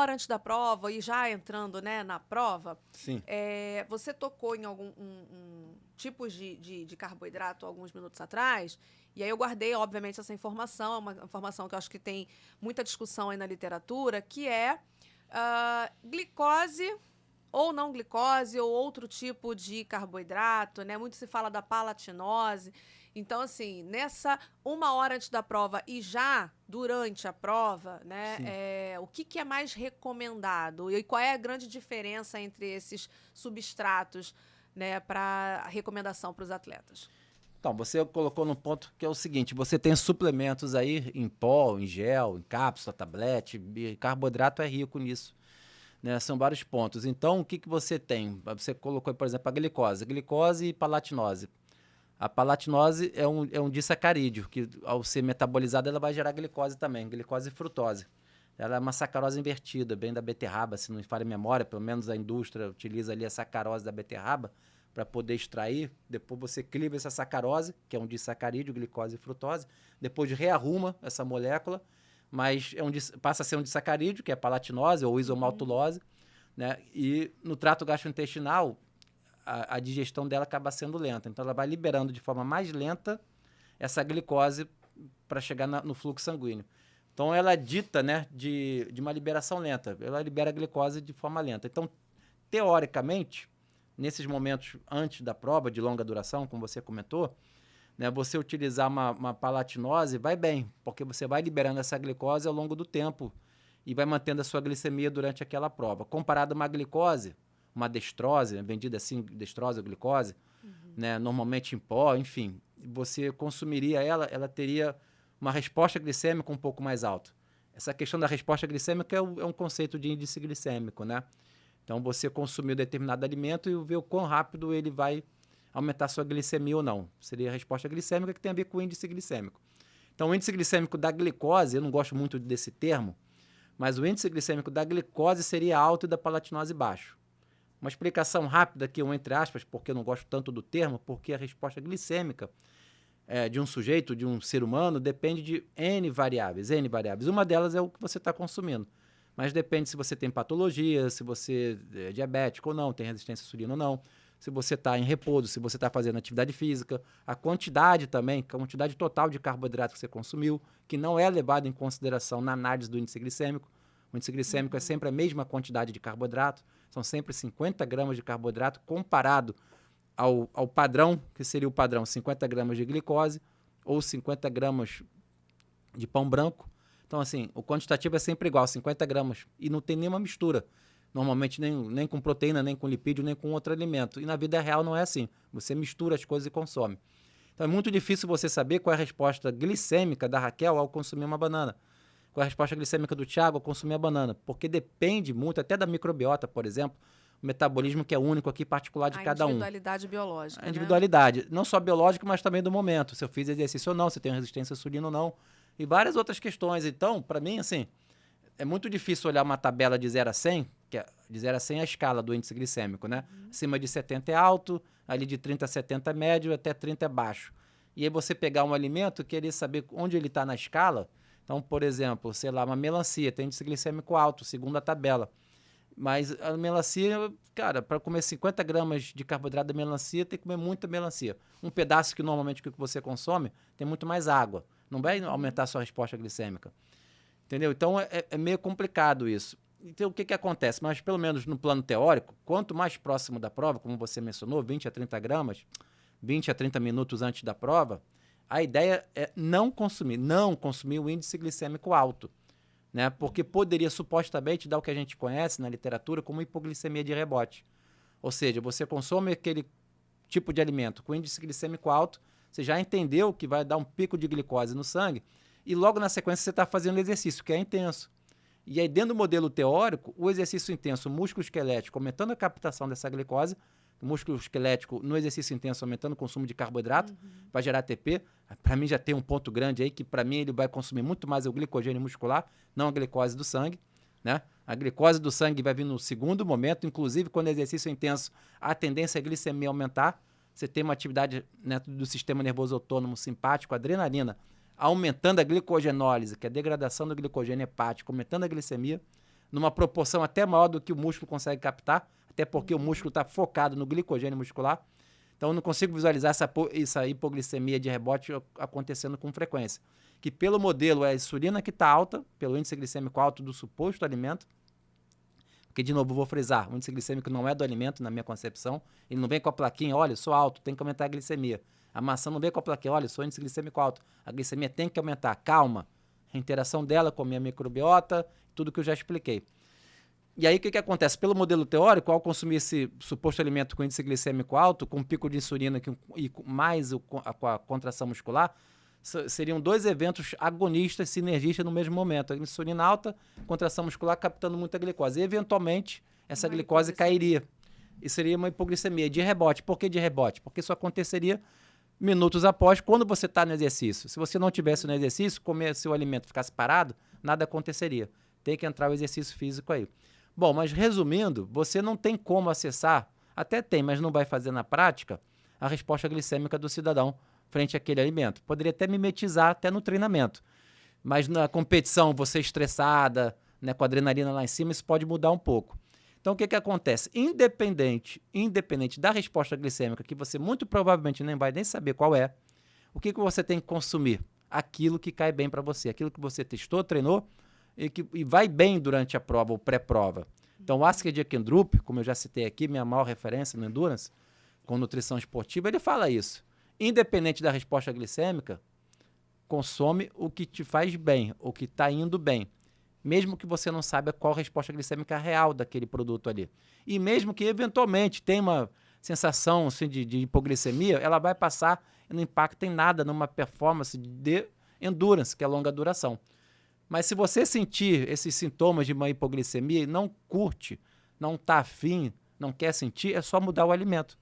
hora antes da prova e já entrando, né, na prova, Sim. você tocou em algum tipos de carboidrato alguns minutos atrás, e aí eu guardei, obviamente, essa informação, é uma informação que eu acho que tem muita discussão aí na literatura, que é glicose ou não glicose, ou outro tipo de carboidrato, né? Muito se fala da palatinose. Então, assim, nessa 1 hora antes da prova e já durante a prova, né? Sim. O que é mais recomendado? E qual é a grande diferença entre esses substratos, né, para recomendação para os atletas? Então, você colocou num ponto que é o seguinte, você tem suplementos aí em pó, em gel, em cápsula, tablete, e carboidrato é rico nisso, né? São vários pontos. Então, o que você tem? Você colocou, por exemplo, a glicose e palatinose. A palatinose é um disacarídeo, que ao ser metabolizada ela vai gerar glicose também, glicose e frutose. Ela é uma sacarose invertida, bem da beterraba, se não me falha a memória, pelo menos a indústria utiliza ali a sacarose da beterraba para poder extrair. Depois você cliva essa sacarose, que é um disacarídeo, glicose e frutose, depois rearruma essa molécula, mas passa a ser um disacarídeo, que é a palatinose ou isomaltulose, né? E no trato gastrointestinal, a digestão dela acaba sendo lenta. Então, ela vai liberando de forma mais lenta essa glicose para chegar no fluxo sanguíneo. Então, ela é dita, né, de uma liberação lenta. Ela libera a glicose de forma lenta. Então, teoricamente, nesses momentos antes da prova, de longa duração, como você comentou, né, você utilizar uma palatinose vai bem, porque você vai liberando essa glicose ao longo do tempo e vai mantendo a sua glicemia durante aquela prova. Comparado a uma glicose, uma destrose, né, vendida assim, destrose ou glicose, né, normalmente em pó, enfim, você consumiria ela teria uma resposta glicêmica um pouco mais alta. Essa questão da resposta glicêmica é um conceito de índice glicêmico, né? Então, você consumiu determinado alimento e vê o quão rápido ele vai aumentar a sua glicemia ou não. Seria a resposta glicêmica que tem a ver com o índice glicêmico. Então, o índice glicêmico da glicose, eu não gosto muito desse termo, mas o índice glicêmico da glicose seria alto e da palatinose baixo. Uma explicação rápida aqui, entre aspas, porque eu não gosto tanto do termo, porque a resposta glicêmica de um sujeito, de um ser humano, depende de N variáveis. Uma delas é o que você está consumindo. Mas depende se você tem patologia, se você é diabético ou não, tem resistência à insulina ou não, se você está em repouso, se você está fazendo atividade física, a quantidade também, a quantidade total de carboidrato que você consumiu, que não é levado em consideração na análise do índice glicêmico. O índice glicêmico é sempre a mesma quantidade de carboidrato, são sempre 50 gramas de carboidrato comparado ao padrão, que seria o padrão 50 gramas de glicose ou 50 gramas de pão branco. Então, assim, o quantitativo é sempre igual, 50 gramas, e não tem nenhuma mistura. Normalmente nem com proteína, nem com lipídio, nem com outro alimento. E na vida real não é assim. Você mistura as coisas e consome. Então é muito difícil você saber qual é a resposta glicêmica da Raquel ao consumir uma banana. Qual é a resposta glicêmica do Thiago ao consumir a banana. Porque depende muito, até da microbiota, por exemplo, o metabolismo que é único aqui, particular de cada um. A individualidade biológica, A individualidade, não só biológica, mas também do momento. Se eu fiz exercício ou não, se eu tenho resistência à insulina ou não. E várias outras questões. Então, para mim, assim, é muito difícil olhar uma tabela de 0 a 100, que de 0 a 100 é a escala do índice glicêmico, né? Acima de 70 é alto, ali de 30 a 70 é médio, até 30 é baixo. E aí você pegar um alimento, querer saber onde ele está na escala. Então, por exemplo, sei lá, uma melancia tem índice glicêmico alto, segundo a tabela. Mas a melancia, cara, para comer 50 gramas de carboidrato da melancia, tem que comer muita melancia. Um pedaço que normalmente que você consome tem muito mais água. Não vai aumentar a sua resposta glicêmica. Entendeu? Então, é meio complicado isso. Então, o que acontece? Mas, pelo menos no plano teórico, quanto mais próximo da prova, como você mencionou, 20 a 30 gramas, 20 a 30 minutos antes da prova, a ideia é não consumir o índice glicêmico alto, né? Porque poderia supostamente dar o que a gente conhece na literatura como hipoglicemia de rebote. Ou seja, você consome aquele tipo de alimento com índice glicêmico alto, você já entendeu que vai dar um pico de glicose no sangue, e logo na sequência você está fazendo exercício, que é intenso. E aí, dentro do modelo teórico, o exercício intenso, o músculo esquelético, aumentando a captação dessa glicose, o músculo esquelético no exercício intenso, aumentando o consumo de carboidrato, vai gerar ATP. Para mim já tem um ponto grande aí, que para mim ele vai consumir muito mais o glicogênio muscular, não a glicose do sangue, né? A glicose do sangue vai vir no segundo momento, inclusive quando o exercício é intenso, a tendência é a glicemia aumentar. Você tem uma atividade, né, do sistema nervoso autônomo simpático, adrenalina, aumentando a glicogenólise, que é a degradação do glicogênio hepático, aumentando a glicemia, numa proporção até maior do que o músculo consegue captar, até porque o músculo está focado no glicogênio muscular. Então, eu não consigo visualizar essa hipoglicemia de rebote acontecendo com frequência. Que pelo modelo é a insulina que está alta, pelo índice glicêmico alto do suposto alimento. Porque, de novo, vou frisar, o índice glicêmico não é do alimento, na minha concepção. Ele não vem com a plaquinha, olha, sou alto, tem que aumentar a glicemia. A maçã não vem com a plaquinha, olha, sou índice glicêmico alto, a glicemia tem que aumentar. Calma, a interação dela com a minha microbiota, tudo que eu já expliquei. E aí, o que acontece? Pelo modelo teórico, ao consumir esse suposto alimento com índice glicêmico alto, com pico de insulina e mais a contração muscular, seriam 2 eventos agonistas, sinergistas no mesmo momento. A insulina alta, contração muscular captando muita glicose. E, eventualmente, essa glicose cairia. E seria uma hipoglicemia de rebote. Por que de rebote? Porque isso aconteceria minutos após, quando você está no exercício. Se você não tivesse no exercício, comer seu alimento ficasse parado, nada aconteceria. Tem que entrar o exercício físico aí. Bom, mas resumindo, você não tem como acessar, até tem, mas não vai fazer na prática, a resposta glicêmica do cidadão frente àquele alimento. Poderia até mimetizar até no treinamento, mas na competição, você estressada, né, com a adrenalina lá em cima, isso pode mudar um pouco. Então, o que acontece? Independente da resposta glicêmica, que você muito provavelmente nem vai nem saber qual é, o que você tem que consumir? Aquilo que cai bem para você, aquilo que você testou, treinou, e vai bem durante a prova ou pré-prova. Então, o Asker Jeckendrup, como eu já citei aqui, minha maior referência no Endurance, com nutrição esportiva, ele fala isso. Independente da resposta glicêmica, consome o que te faz bem, o que está indo bem. Mesmo que você não saiba qual a resposta glicêmica real daquele produto ali. E mesmo que, eventualmente, tenha uma sensação assim, de hipoglicemia, ela vai passar e não impacta em nada numa performance de endurance, que é longa duração. Mas se você sentir esses sintomas de uma hipoglicemia e não curte, não está afim, não quer sentir, é só mudar o alimento.